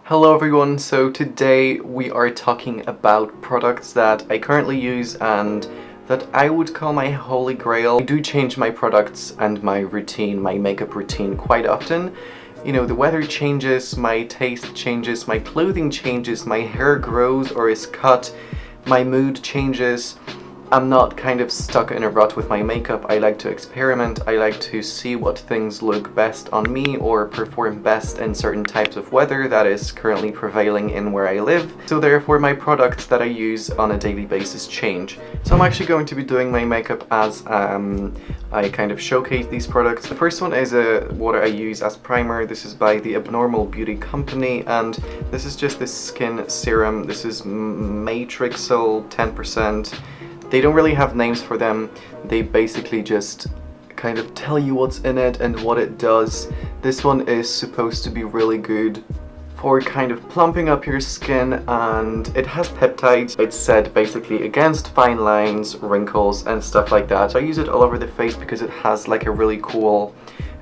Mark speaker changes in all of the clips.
Speaker 1: Hello everyone, so today we are talking about products that I currently use and that I would call my holy grail. I do change my products and my routine, my makeup routine quite often. You know, the weather changes, my taste changes, my clothing changes, my hair grows or is cut, my mood changes. I'm not kind of stuck in a rut with my makeup. I like to experiment. I like to see what things look best on me or perform best in certain types of weather that is currently prevailing in where I live. So therefore my products that I use on a daily basis change. So I'm actually going to be doing my makeup as I kind of showcase these products. The first one is what I use as primer. This is by the Abnormal Beauty Company and this is just this skin serum. This is Matrixol 10%. They don't really have names for them. They basically just kind of tell you what's in it and what it does. This one is supposed to be really good for kind of plumping up your skin, and it has peptides. It's said basically against fine lines, wrinkles and stuff like that. So I use it all over the face because it has like a really cool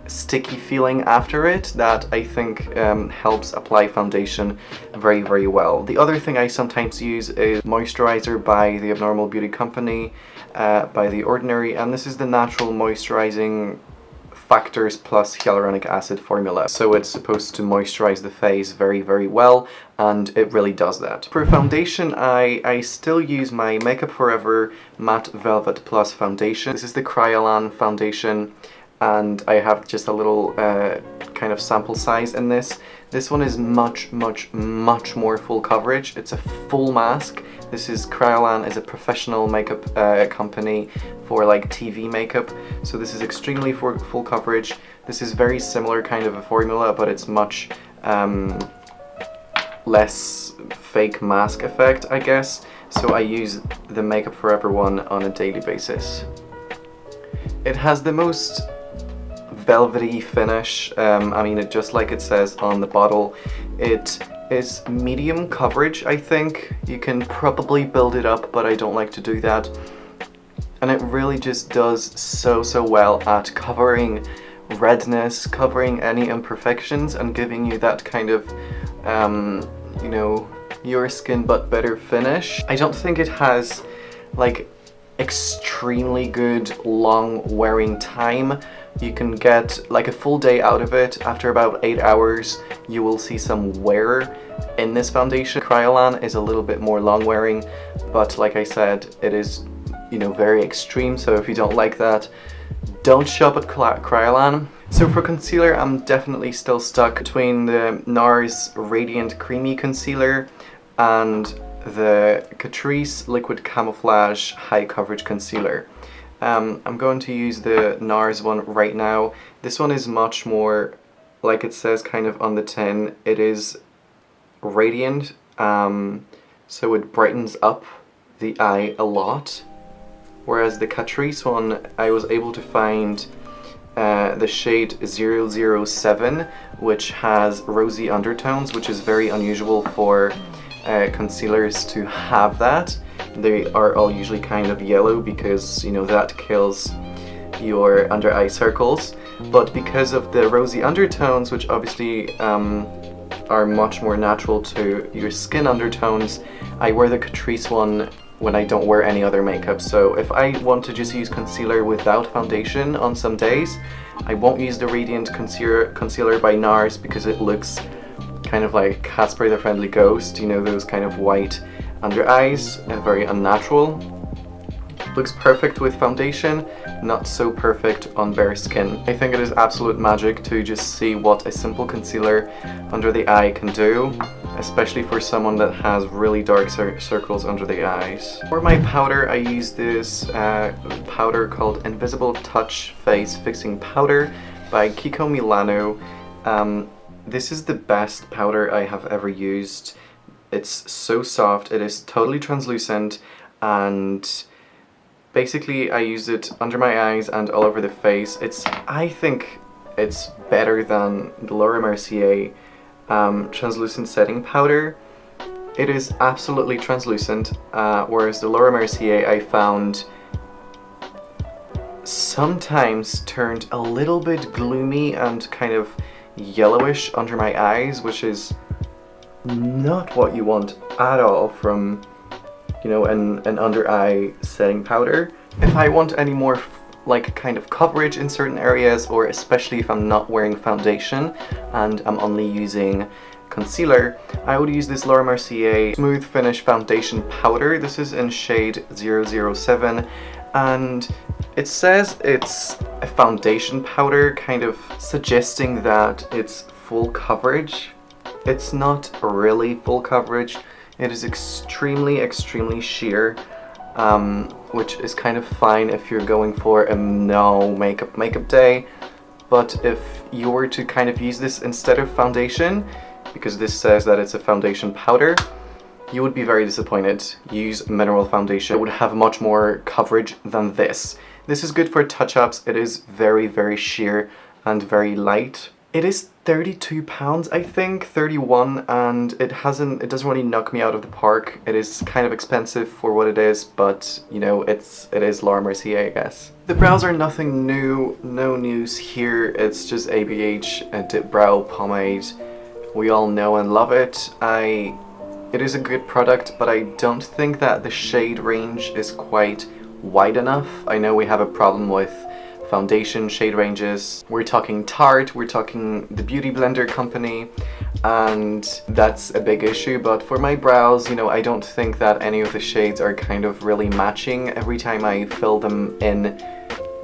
Speaker 1: sticky feeling after it that I think helps apply foundation very, very well. The other thing I sometimes use is moisturizer by the Abnormal Beauty Company, by The Ordinary, and this is the natural moisturizing factors plus hyaluronic acid formula. So it's supposed to moisturize the face very, very well, and it really does that. For foundation, I still use my Makeup Forever Matte Velvet Plus foundation. This is the Kryolan foundation, and I have just a little kind of sample size in this. This one is much more full coverage. It's a full mask. This is Kryolan is a professional makeup company for like TV makeup. So this is extremely full coverage. This is very similar kind of a formula, but it's much less fake mask effect, I guess. So I use the Makeup Forever one on a daily basis. It has the most velvety finish. I mean, it just like it says on the bottle, it is medium coverage. I think you can probably build it up, but I don't like to do that, and it really just does so well at covering redness, covering any imperfections, and giving you that kind of you know, your skin but better finish. I don't think it has like extremely good long wearing time. You can get like a full day out of it. After about 8 hours you will see some wear in this foundation. Kryolan is a little bit more long wearing, but like I said, it is, you know, very extreme, so if you don't like that, don't shop at Kryolan. So for concealer, I'm definitely still stuck between the NARS Radiant Creamy Concealer and the Catrice Liquid Camouflage High Coverage Concealer. I'm going to use the NARS one right now. This one is much more, like it says kind of on the tin, it is radiant, so it brightens up the eye a lot. Whereas the Catrice one, I was able to find the shade 007, which has rosy undertones, which is very unusual for concealers to have that. They are all usually kind of yellow because, you know, that kills your under eye circles. But because of the rosy undertones, which obviously are much more natural to your skin undertones, I wear the Catrice one when I don't wear any other makeup. So if I want to just use concealer without foundation on some days, I won't use the Radiant Concealer by NARS because it looks kind of like Casper the Friendly Ghost, you know, those kind of white under eyes, very unnatural. Looks perfect with foundation, not so perfect on bare skin. I think it is absolute magic to just see what a simple concealer under the eye can do, especially for someone that has really dark circles under the eyes. For my powder, I use this powder called Invisible Touch Face Fixing Powder by Kiko Milano. This is the best powder I have ever used. It's so soft, it is totally translucent, and basically I use it under my eyes and all over the face. I think it's better than the Laura Mercier translucent setting powder. It is absolutely translucent, whereas the Laura Mercier I found sometimes turned a little bit gloomy and kind of yellowish under my eyes, which is not what you want at all from, you know, an under eye setting powder. If I want any more like kind of coverage in certain areas, or especially if I'm not wearing foundation and I'm only using concealer, I would use this Laura Mercier Smooth Finish Foundation Powder. This is in shade 007, and it says it's a foundation powder, kind of suggesting that it's full coverage. It's not really full coverage. It is extremely sheer, which is kind of fine if you're going for a no makeup day. But if you were to kind of use this instead of foundation, because this says that it's a foundation powder, you would be very disappointed. Use mineral foundation. It would have much more coverage than this. This is good for touch-ups. It is very sheer and very light. It is £32, I think, 31, and it doesn't really knock me out of the park. It is kind of expensive for what it is, but you know, it is Laura Mercier, I guess. The brows are nothing new, no news here. It's just ABH, a dip brow pomade. We all know and love it. It is a good product, but I don't think that the shade range is quite wide enough. I know we have a problem with foundation shade ranges. We're talking Tarte, we're talking the Beauty Blender company, and that's a big issue. But for my brows, you know, I don't think that any of the shades are kind of really matching. Every time I fill them in,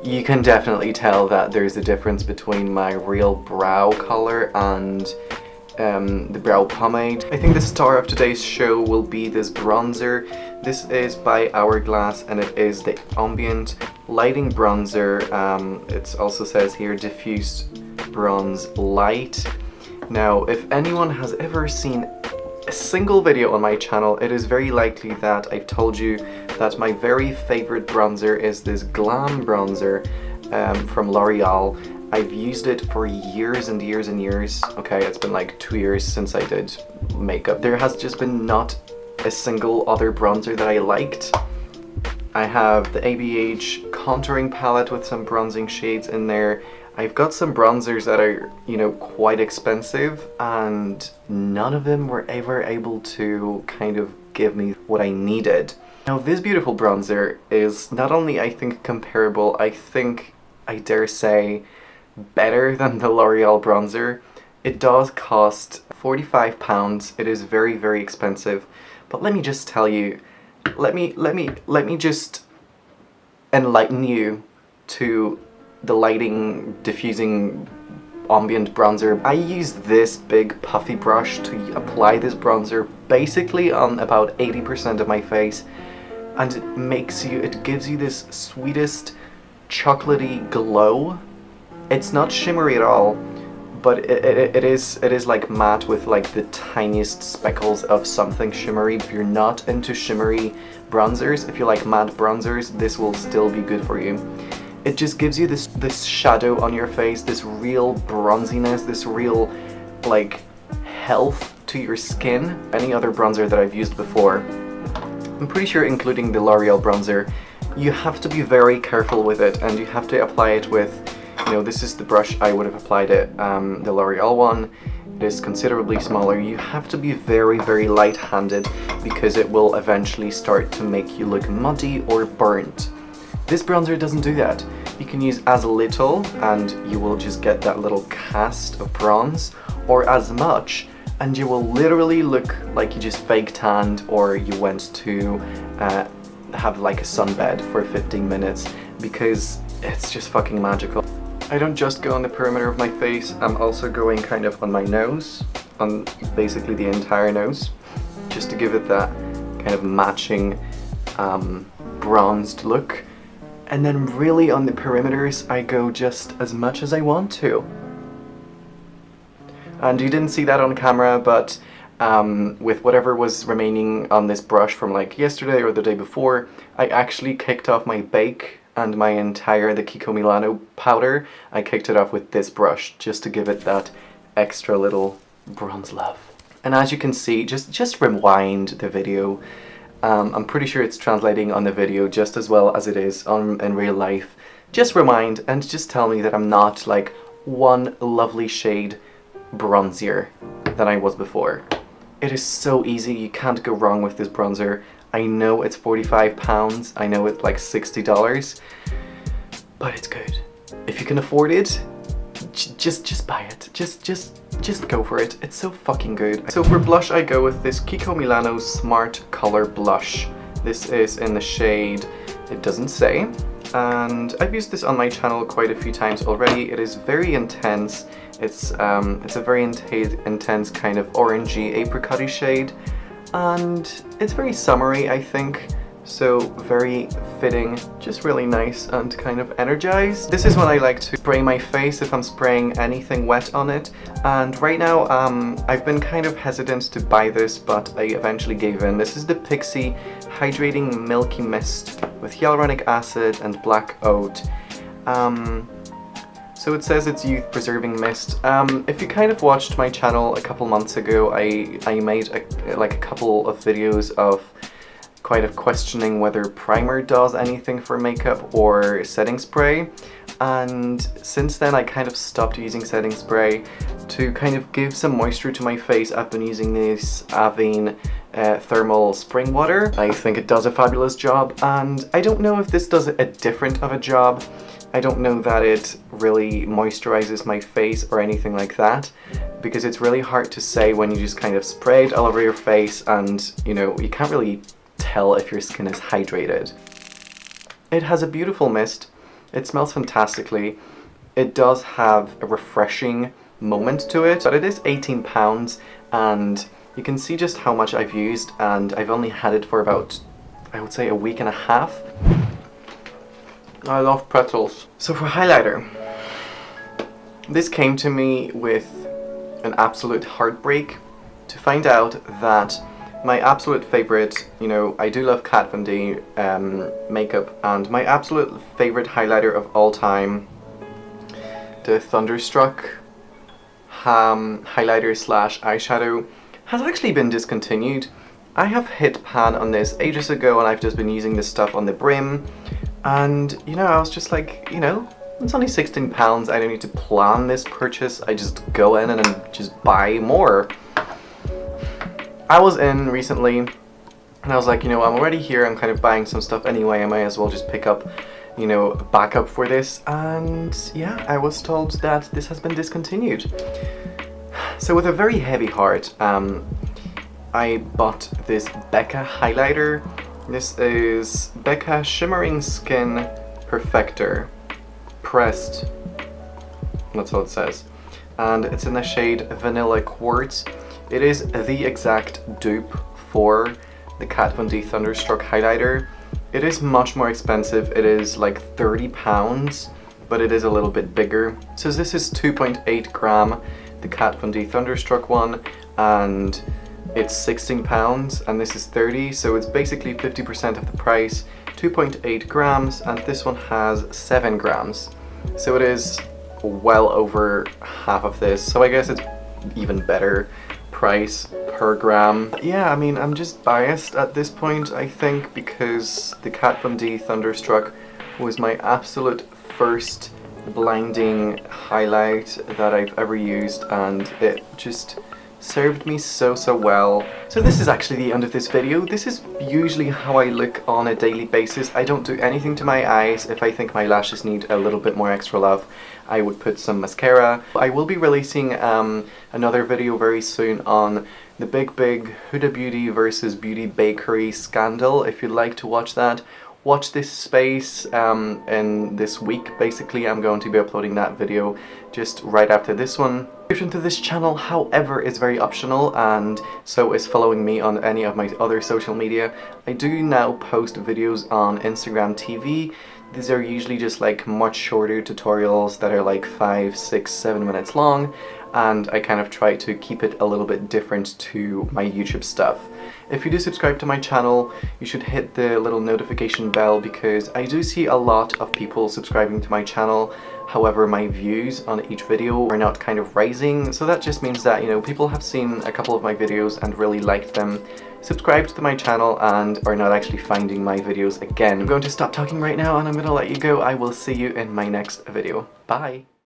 Speaker 1: you can definitely tell that there's a difference between my real brow color and the brow pomade. I think the star of today's show will be this bronzer. This is by Hourglass, and it is the Ambient Lighting Bronzer. It also says here Diffused Bronze Light. Now, if anyone has ever seen a single video on my channel, it is very likely that I've told you that my very favorite bronzer is this Glam bronzer from L'Oreal. I've used it for years and years and years. Okay, it's been like 2 years since I did makeup. There has just been not a single other bronzer that I liked. I have the ABH contouring palette with some bronzing shades in there. I've got some bronzers that are, you know, quite expensive, and none of them were ever able to kind of give me what I needed. Now, this beautiful bronzer is not only, I think, comparable, I think, I dare say, better than the L'Oreal bronzer. It does cost £45. It is very expensive, but let me just tell you, let me just enlighten you to the lighting diffusing ambient bronzer. I use this big puffy brush to apply this bronzer basically on about 80% of my face, and it gives you this sweetest chocolatey glow. It's not shimmery at all, but it is like matte with like the tiniest speckles of something shimmery. If you're not into shimmery bronzers, if you like matte bronzers, this will still be good for you. It just gives you this shadow on your face, this real bronziness, this real like health to your skin. Any other bronzer that I've used before, I'm pretty sure including the L'Oreal bronzer, you have to be very careful with it, and you have to apply it with, you know, this is the brush I would have applied it, the L'Oreal one. It is considerably smaller. You have to be very light-handed because it will eventually start to make you look muddy or burnt. This bronzer doesn't do that. You can use as little and you will just get that little cast of bronze, or as much and you will literally look like you just fake tanned, or you went to have like a sunbed for 15 minutes, because it's just fucking magical. I don't just go on the perimeter of my face, I'm also going kind of on my nose, on basically the entire nose, just to give it that kind of matching bronzed look. And then really on the perimeters, I go just as much as I want to. And you didn't see that on camera, but with whatever was remaining on this brush from like yesterday or the day before, I actually kicked off my bake and the Kiko Milano powder. I kicked it off with this brush just to give it that extra little bronze love. And as you can see, just rewind the video. I'm pretty sure it's translating on the video just as well as it is in real life. Just rewind and just tell me that I'm not like one lovely shade bronzier than I was before. It is so easy, you can't go wrong with this bronzer. I know it's £45, I know it's like $60, but it's good. If you can afford it, just buy it. Just go for it. It's so fucking good. So for blush, I go with this Kiko Milano Smart Color Blush. This is in the shade, it doesn't say, and I've used this on my channel quite a few times already. It is very intense. It's a very intense kind of orangey apricot-y shade, and it's very summery, I think. So very fitting, just really nice and kind of energized. This is when I like to spray my face if I'm spraying anything wet on it. And right now I've been kind of hesitant to buy this, but I eventually gave in. This is the Pixi Hydrating Milky Mist with hyaluronic acid and black oat. So it says it's youth preserving mist. If you kind of watched my channel a couple months ago, I made a couple of videos of kind of questioning whether primer does anything for makeup or setting spray, and since then I kind of stopped using setting spray. To kind of give some moisture to my face, I've been using this Avene thermal spring water. I think it does a fabulous job, and I don't know if this does a different of a job. I don't know that it really moisturizes my face or anything like that, because it's really hard to say when you just kind of spray it all over your face and, you know, you can't really tell if your skin is hydrated. It has a beautiful mist. It smells fantastically. It does have a refreshing moment to it, but it is £18, and you can see just how much I've used, and I've only had it for about, I would say, a week and a half. I love pretzels. So for highlighter, this came to me with an absolute heartbreak to find out that my absolute favorite, you know, I do love Kat Von D makeup, and my absolute favorite highlighter of all time, the Thunderstruck highlighter slash eyeshadow, has actually been discontinued. I have hit pan on this ages ago, and I've just been using this stuff on the brim, and, you know, I was just like, you know, it's only £16, I don't need to plan this purchase, I just go in and then just buy more. I was in recently, and I was like, you know, I'm already here, I'm kind of buying some stuff anyway, I might as well just pick up, you know, backup for this, and yeah, I was told that this has been discontinued. So with a very heavy heart, I bought this Becca highlighter. This is Becca Shimmering Skin Perfector Pressed, that's all it says, and it's in the shade Vanilla Quartz. It is the exact dupe for the Kat Von D Thunderstruck highlighter. It is much more expensive. It is like £30, but it is a little bit bigger. So this is 2.8 gram, the Kat Von D Thunderstruck one, and it's £16, and this is 30, so it's basically 50% of the price. 2.8 grams, and this one has 7 grams. So it is well over half of this, so I guess it's even better price per gram. Yeah, I mean, I'm just biased at this point, I think, because the Kat Von D Thunderstruck was my absolute first blinding highlight that I've ever used, and it just served me so well. So this is actually the end of this video. This is usually how I look on a daily basis. I don't do anything to my eyes. If I think my lashes need a little bit more extra love, I would put some mascara. I will be releasing another video very soon on the big Huda Beauty versus Beauty Bakery scandal. If you'd like to watch that, watch this space in this week. Basically, I'm going to be uploading that video just right after this one. Subscription to this channel, however, is very optional, and so is following me on any of my other social media. I do now post videos on Instagram TV. These are usually just like much shorter tutorials that are like 5, 6, 7 minutes long, and I kind of try to keep it a little bit different to my YouTube stuff. If you do subscribe to my channel, you should hit the little notification bell, because I do see a lot of people subscribing to my channel. However, my views on each video are not kind of rising, so that just means that, you know, people have seen a couple of my videos and really liked them, subscribed to my channel, and are not actually finding my videos again. I'm going to stop talking right now, and I'm going to let you go. I will see you in my next video. Bye!